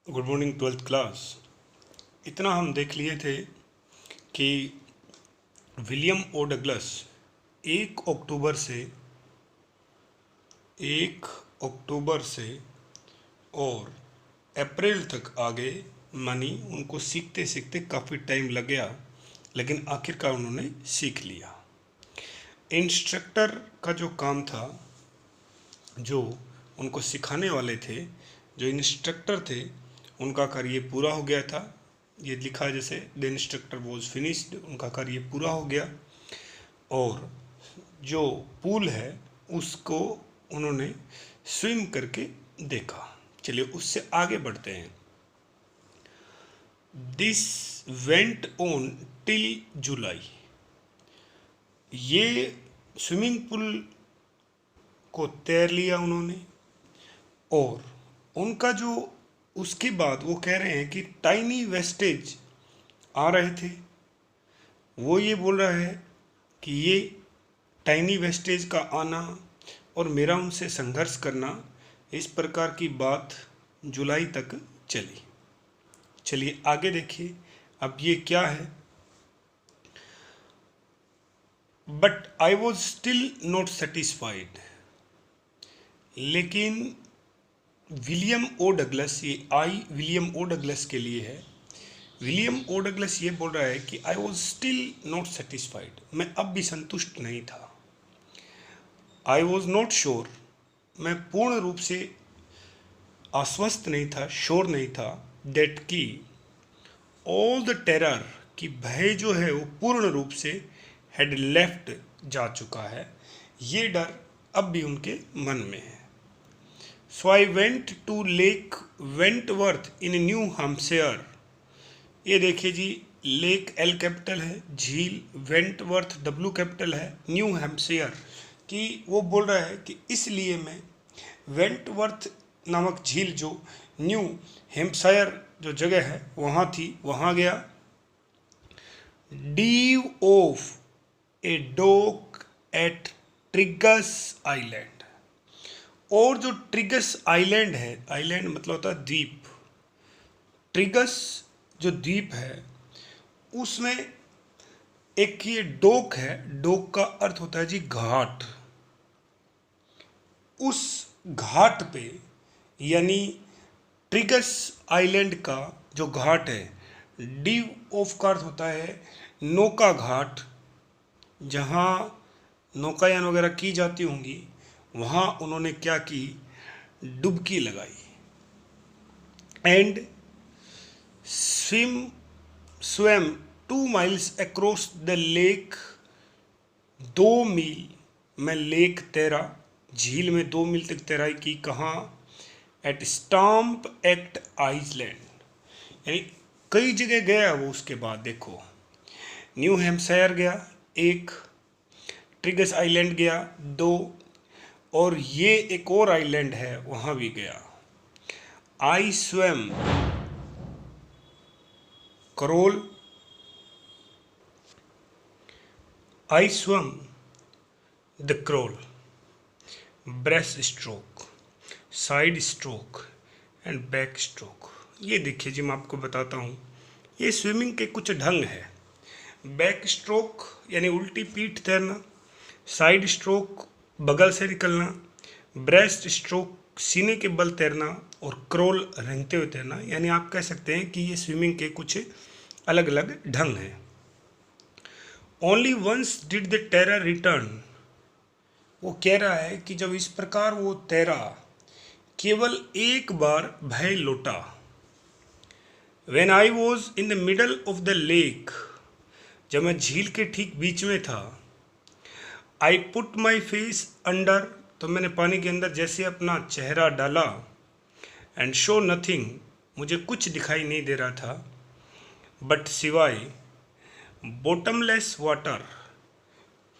Good morning twelfth class. इतना हम देख लिए थे कि विलियम ओ डगलस 1 अक्टूबर से और अप्रैल तक आगे मानी उनको सीखते सीखते काफ़ी टाइम लग गया, लेकिन आखिरकार उन्होंने सीख लिया। इंस्ट्रक्टर का जो काम था, जो उनको सिखाने वाले थे, जो इंस्ट्रक्टर थे, उनका कार्य पूरा हो गया था। ये लिखा जैसे द इंस्ट्रक्टर वॉज फिनिश्ड, उनका कार्य पूरा हो गया। और जो पूल है उसको उन्होंने स्विम करके देखा। चलिए उससे आगे बढ़ते हैं। दिस वेंट ऑन टिल जुलाई। ये स्विमिंग पूल को तैर लिया उन्होंने। और उनका जो उसके बाद वो कह रहे हैं कि टाइनी वेस्टेज आ रहे थे। वो ये बोल रहा है कि ये टाइनी वेस्टेज का आना और मेरा उनसे संघर्ष करना, इस प्रकार की बात जुलाई तक चली। चलिए आगे देखिए, अब ये क्या है। But I was still not satisfied. लेकिन विलियम ओ डगलस, ये आई विलियम ओ डगलस के लिए है। विलियम ओ डगलस ये बोल रहा है कि I was still not satisfied, मैं अब भी संतुष्ट नहीं था। आई वॉज नॉट श्योर, मैं पूर्ण रूप से आश्वस्त नहीं था, श्योर नहीं था। दैट की ऑल द टेरर, कि भय जो है वो पूर्ण रूप से हैड लेफ्ट, जा चुका है। ये डर अब भी उनके मन में है। So I went to lake Wentworth in New Hampshire. ये देखिए जी, लेक एल कैपिटल है, झील वेंटवर्थ डब्ल्यू कैपिटल है, न्यू हैम्पशायर। कि वो बोल रहा है कि इसलिए मैं वेंटवर्थ नामक झील जो न्यू हैम्पशायर जो जगह है वहाँ थी, वहाँ गया। Dive off a dock at Triggs Island. और जो ट्रिगस आइलैंड है, आइलैंड मतलब होता है द्वीप, ट्रिगस जो द्वीप है उसमें एक ये डोक है। डोक का अर्थ होता है जी घाट। उस घाट पे, यानी ट्रिगस आइलैंड का जो घाट है, डीव ऑफ का अर्थ होता है नौका घाट, जहाँ नौकायान वगैरह की जाती होंगी, वहाँ उन्होंने क्या की, डुबकी लगाई। And swam 2 miles across the lake। 2 मील मैं लेक तैरा, झील में 2 मील तक तैराई की। कहाँ? एट स्टाम्प एक्ट आइसलैंड, यानी कई जगह गया वो। उसके बाद देखो, न्यू हैम्पशायर गया 1, ट्रिगस आइलैंड गया 2, और ये एक और आइलैंड है वहाँ भी गया। I swam crawl, I swam the crawl, breast stroke, side stroke and back stroke. ये देखिए जी, मैं आपको बताता हूँ, ये स्विमिंग के कुछ ढंग है। बैक स्ट्रोक यानी उल्टी पीठ तैरना, साइड स्ट्रोक बगल से निकलना, ब्रेस्ट स्ट्रोक सीने के बल तैरना, और क्रोल रेंगते हुए तैरना। यानी आप कह सकते हैं कि ये स्विमिंग के कुछ अलग अलग ढंग हैं। Only once did the terror return. वो कह रहा है कि जब इस प्रकार वो तैरा, केवल एक बार भय लौटा। When I was in the middle of the lake, जब मैं झील के ठीक बीच में था। I put my face under, तो मैंने पानी के अंदर जैसे अपना चेहरा डाला। एंड शो नथिंग, मुझे कुछ दिखाई नहीं दे रहा था, बट सिवाय बॉटमलेस वाटर,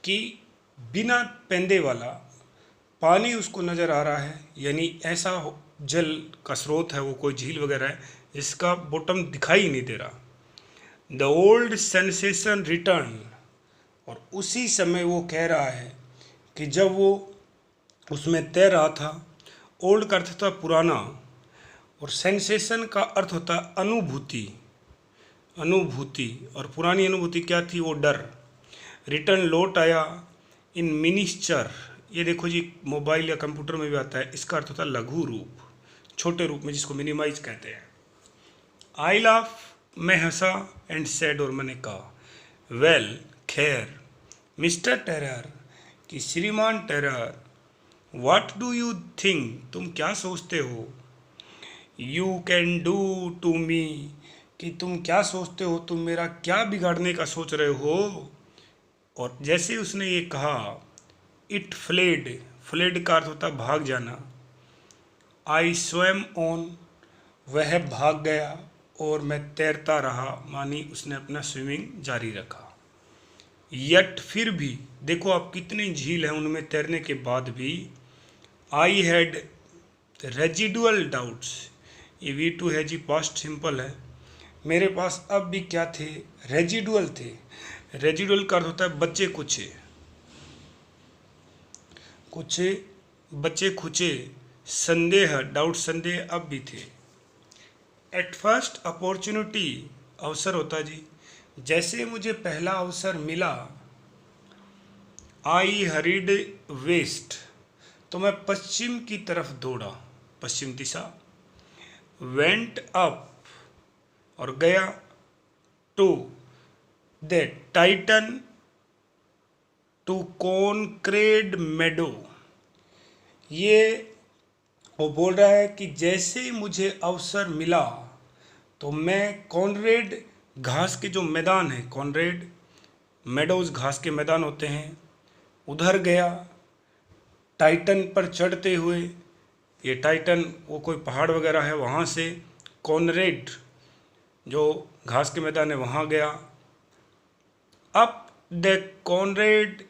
कि बिना पेंदे वाला पानी उसको नज़र आ रहा है। यानी ऐसा जल का स्रोत है वो, कोई झील वगैरह है जिसका बॉटम दिखाई नहीं दे रहा। द ओल्ड सेंसेशन रिटर्न, और उसी समय वो कह रहा है कि जब वो उसमें तैर रहा था, ओल्ड का अर्थ था पुराना, और सेंसेशन का अर्थ होता है अनुभूति, अनुभूति। और पुरानी अनुभूति क्या थी? वो डर। रिटर्न लौट आया इन मिनिस्चर, ये देखो जी मोबाइल या कंप्यूटर में भी आता है, इसका अर्थ होता है लघु रूप, छोटे रूप में, जिसको मिनिमाइज कहते हैं। आई लाफ, मैं हंसा, एंड सेड, और मैंने कहा, वेल, खैर, मिस्टर टेरर, कि श्रीमान terror, what do you think, तुम क्या सोचते हो, you can do to me, कि तुम क्या सोचते हो, तुम मेरा क्या बिगाड़ने का सोच रहे हो। और जैसे उसने ये कहा, इट फ्लेड, फ्लेड का अर्थ होता है भाग जाना। आई स्वैम ऑन, वह भाग गया, और मैं तैरता रहा, मानी उसने अपना स्विमिंग जारी रखा। यट, फिर भी, देखो आप कितनी झील है उनमें तैरने के बाद भी। आई हैड रेजिडुअल डाउट्स, ये V2 है जी, पास्ट सिंपल है। मेरे पास अब भी क्या थे? रेजिडुअल थे। रेजिडुअल का अर्थ होता है बच्चे कुचे, कुछ बच्चे खुचे। संदेह, डाउट, संदेह अब भी थे। एट फर्स्ट अपॉर्चुनिटी, अवसर होता जी, जैसे मुझे पहला अवसर मिला। आई हरीड वेस्ट, तो मैं पश्चिम की तरफ दौड़ा, पश्चिम दिशा। वेंट अप, और गया टू द टाइटन, टू कॉनक्रेड मेडो। ये वो बोल रहा है कि जैसे ही मुझे अवसर मिला तो मैं कॉनरेड, घास के जो मैदान है, कॉनरेड मेडोज घास के मैदान होते हैं, उधर गया। टाइटन पर चढ़ते हुए, ये टाइटन वो कोई पहाड़ वगैरह है, वहाँ से कॉनरेड जो घास के मैदान है वहाँ गया। Up the Conrad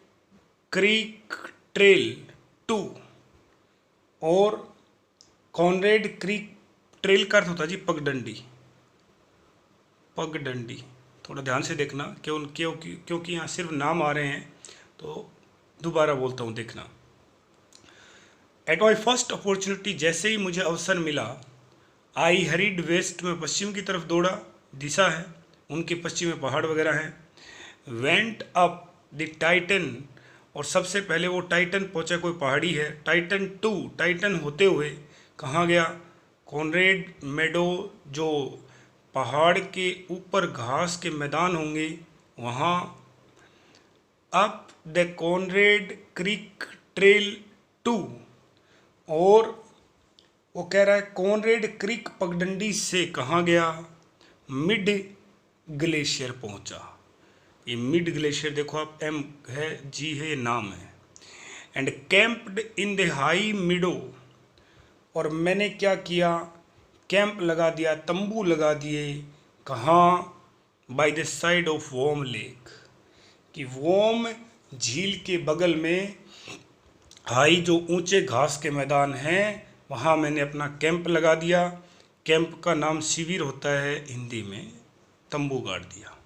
Creek trail to, और कॉनरेड क्रीक ट्रेल का अर्थ होता है जी पगडंडी, पगडंडी। थोड़ा ध्यान से देखना क्योंकि यहाँ सिर्फ नाम आ रहे हैं, तो दोबारा बोलता हूँ, देखना। एट माई फर्स्ट अपॉर्चुनिटी, जैसे ही मुझे अवसर मिला। आई हरीड वेस्ट, में पश्चिम की तरफ दौड़ा, दिशा है उनके, पश्चिम में पहाड़ वगैरह हैं। वेंट अप द टाइटन, और सबसे पहले वो टाइटन पहुंचा, कोई पहाड़ी है। टाइटन टू, टाइटन होते हुए कहाँ गया? कॉनरेड मेडो, जो पहाड़ के ऊपर घास के मैदान होंगे वहाँ। Up the Conrad Creek trail to, और वो कह रहा है कॉनरेड क्रीक पगडंडी से कहाँ गया? मिड ग्लेशियर पहुँचा। ये मिड ग्लेशियर देखो आप, M है, G है, ये नाम है। एंड कैंप्ड इन द हाई मिडो, और मैंने क्या किया? कैंप लगा दिया, तंबू लगा दिए। कहाँ? By the side of Warm Lake, कि वॉर्म झील के बगल में हाई जो ऊंचे घास के मैदान हैं वहाँ मैंने अपना कैंप लगा दिया। कैंप का नाम शिविर होता है हिंदी में, तंबू गाड़ दिया।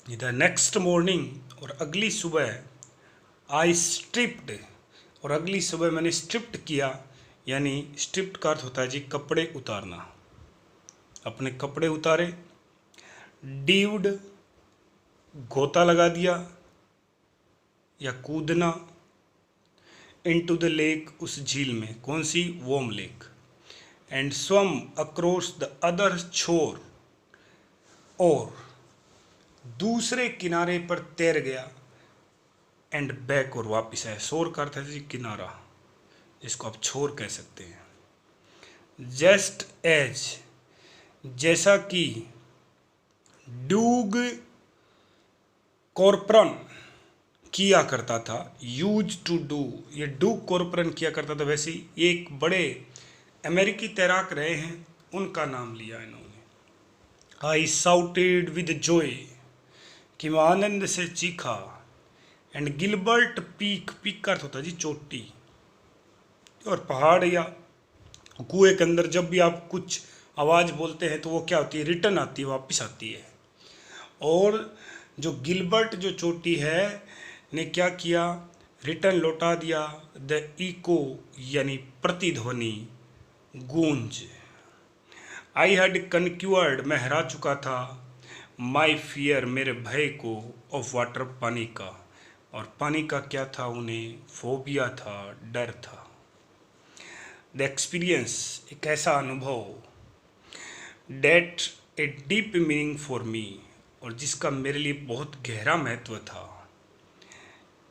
इधर नेक्स्ट मॉर्निंग, और अगली सुबह। आई स्ट्रिप्ड, और अगली सुबह मैंने स्ट्रिप्ड किया, यानी स्ट्रिप्ड का अर्थ होता है जी कपड़े उतारना, अपने कपड़े उतारे। डीव्ड, गोता लगा दिया या कूदना। इनटू द लेक, उस झील में, कौन सी? Warm lake. And swam across the other छोर, और दूसरे किनारे पर तैर गया। एंड बैक, और वापस आया। शोर का अर्थ है जी किनारा, इसको आप छोर कह सकते हैं। जस्ट एज, जैसा कि। डूग कॉर्परन किया करता था, यूज टू डू, ये डूग कॉर्परन किया करता था, वैसे ही एक बड़े अमेरिकी तैराक रहे हैं, उनका नाम लिया इन्होंने। आई साउटेड विद जॉय, कि मैं आनंद से चीखा। एंड गिलबर्ट पीक, पीक का अर्थ होता है जी चोटी। और पहाड़ या कुएं के अंदर जब भी आप कुछ आवाज़ बोलते हैं तो वो क्या होती है? रिटर्न आती है, वापस आती है। और जो गिलबर्ट जो चोटी है ने क्या किया? रिटर्न लौटा दिया द इको, यानी प्रतिध्वनि, गूंज। आई हैड कनक्यूअर्ड, मैं हरा चुका था, माई फियर, मेरे भय को, ऑफ वाटर, पानी का। और पानी का क्या था उन्हें? फोबिया था, डर था। द एक्सपीरियंस, एक ऐसा अनुभव, that a deep meaning for me, और जिसका मेरे लिए बहुत गहरा महत्व था।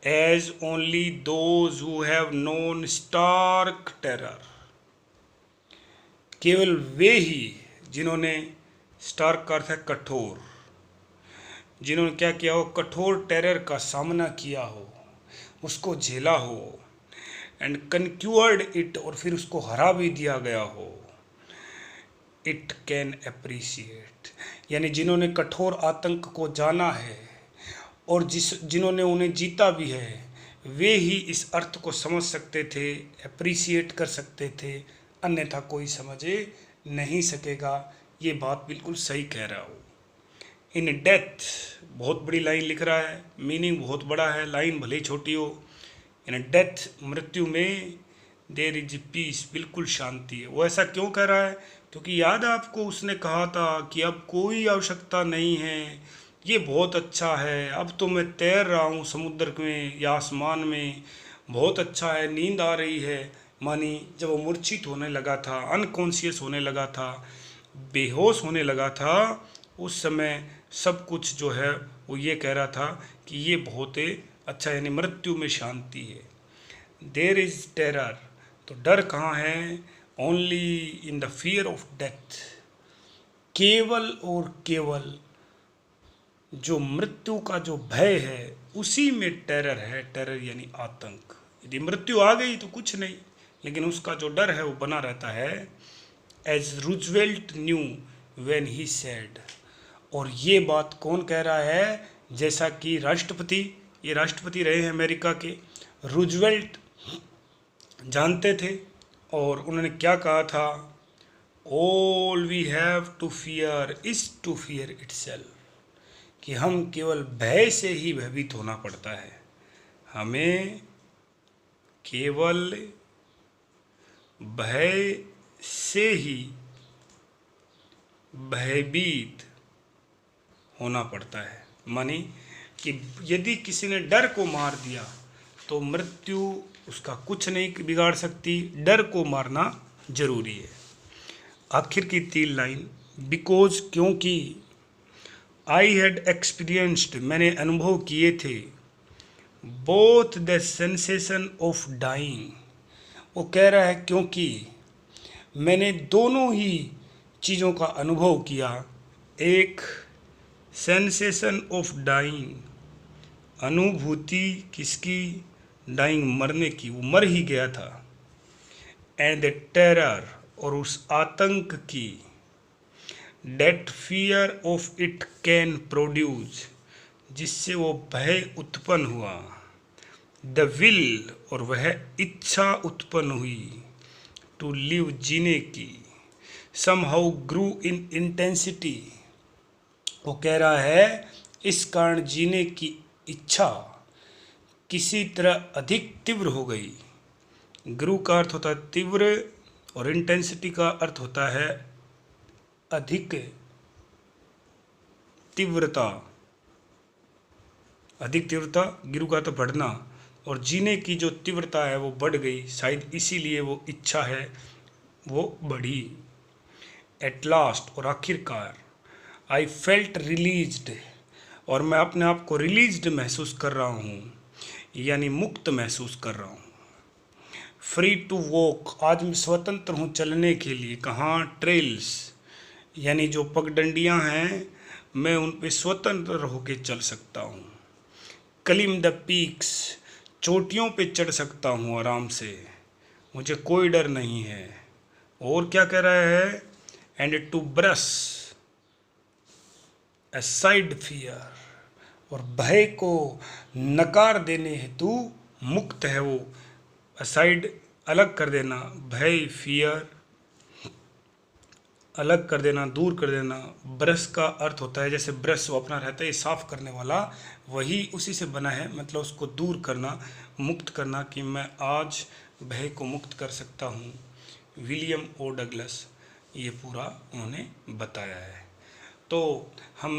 As only those who have known stark terror, केवल वे ही जिन्होंने, स्टार्क का अर्थ है कठोर, जिन्होंने क्या किया हो? कठोर टेरर का सामना किया हो, उसको झेला हो, एंड कन्क्यूअर्ड इट, और फिर उसको हरा भी दिया गया हो, इट कैन अप्रिशिएट, यानी जिन्होंने कठोर आतंक को जाना है और जिन्होंने उन्हें जीता भी है, वे ही इस अर्थ को समझ सकते थे, अप्रिशिएट कर सकते थे, अन्यथा कोई समझ नहीं सकेगा। ये बात बिल्कुल सही कह रहा हूँ। इन डेथ, बहुत बड़ी लाइन लिख रहा है, मीनिंग बहुत बड़ा है, लाइन भले ही छोटी हो। इन डेथ, मृत्यु में, देयर इज पीस, बिल्कुल शांति है। वो ऐसा क्यों कह रहा है? क्योंकि याद आपको उसने कहा था कि अब कोई आवश्यकता नहीं है, ये बहुत अच्छा है, अब तो मैं तैर रहा हूँ समुद्र में या आसमान में, बहुत अच्छा है, नींद आ रही है। मानी जब वो मूर्छित होने लगा था, अनकॉन्शियस होने लगा था, बेहोश होने लगा था, उस समय सब कुछ जो है वो ये कह रहा था कि ये बहुत अच्छा, यानी मृत्यु में शांति है। देयर इज टेरर, तो डर कहाँ है? Only in the fear of death, केवल और केवल जो मृत्यु का जो भय है उसी में टेरर है। टेरर यानी आतंक। यदि मृत्यु आ गई तो कुछ नहीं, लेकिन उसका जो डर है वो बना रहता है। As Roosevelt knew when he said, और ये बात कौन कह रहा है? जैसा कि राष्ट्रपति, ये राष्ट्रपति रहे हैं अमेरिका के, रूजवेल्ट जानते थे, और उन्होंने क्या कहा था? All we have to fear is to fear itself, कि हम केवल भय से ही भयभीत होना पड़ता है, हमें केवल भय से ही भयभीत होना पड़ता है। मानी कि यदि किसी ने डर को मार दिया तो मृत्यु उसका कुछ नहीं बिगाड़ सकती, डर को मारना जरूरी है। आखिर की 3 लाइन, बिकॉज, क्योंकि, आई हैड एक्सपीरियंस्ड, मैंने अनुभव किए थे, both the sensation of dying, वो कह रहा है क्योंकि मैंने दोनों ही चीज़ों का अनुभव किया। एक सेंसेशन ऑफ डाइंग, अनुभूति किसकी? डाइंग, मरने की, वो मर ही गया था। एंड द टेरर, और उस आतंक की, that fear of it can produce, जिससे वो भय उत्पन्न हुआ। द विल, और वह इच्छा उत्पन्न हुई, टू लिव, जीने की, समहाउ ग्रू इन इंटेंसिटी, वो कह रहा है इस कारण जीने की इच्छा किसी तरह अधिक तीव्र हो गई। ग्रू का अर्थ होता है तीव्र, और इंटेंसिटी का अर्थ होता है अधिक तीव्रता। अधिक तीव्रता, गिरू का तो बढ़ना, और जीने की जो तीव्रता है वो बढ़ गई, शायद इसीलिए वो इच्छा है वो बढ़ी। एट लास्ट, और आखिरकार, आई फेल्ट रिलीज्ड, और मैं अपने आप को रिलीज्ड महसूस कर रहा हूँ, यानी मुक्त महसूस कर रहा हूँ। फ्री टू वॉक, आज मैं स्वतंत्र हूँ चलने के लिए। कहाँ? ट्रेल्स, यानी जो पगडंडियाँ हैं, मैं उन पे स्वतंत्र होकर चल सकता हूँ। क्लिम द पीक्स, चोटियों पे चढ़ सकता हूँ आराम से, मुझे कोई डर नहीं है। और क्या कह रहा है? And to brush aside fear, और भय को नकार देने हेतु मुक्त है वो। असाइड, अलग कर देना, भय, फियर, अलग कर देना, दूर कर देना। ब्रश का अर्थ होता है, जैसे ब्रश वो अपना रहता है साफ करने वाला, वही उसी से बना है, मतलब उसको दूर करना, मुक्त करना, कि मैं आज भय को मुक्त कर सकता हूँ। विलियम ओ डगलस, ये पूरा उन्होंने बताया है। तो हम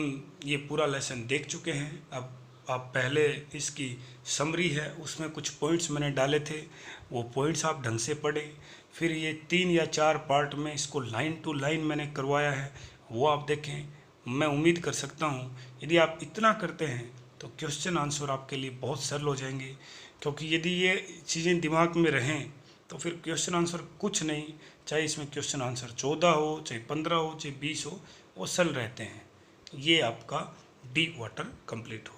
ये पूरा लेसन देख चुके हैं। अब आप पहले इसकी समरी है, उसमें कुछ पॉइंट्स मैंने डाले थे, वो पॉइंट्स आप ढंग से पढ़ें। फिर ये 3 या 4 पार्ट में इसको लाइन टू लाइन मैंने करवाया है, वो आप देखें। मैं उम्मीद कर सकता हूँ यदि आप इतना करते हैं तो क्वेश्चन आंसर आपके लिए बहुत सरल हो जाएंगे, क्योंकि यदि ये चीज़ें दिमाग में रहें तो फिर क्वेश्चन आंसर कुछ नहीं, चाहे इसमें क्वेश्चन आंसर 14 हो, चाहे 15 हो, चाहे 20 हो, वो सरल रहते हैं। ये आपका डी वाटर कंप्लीट हो।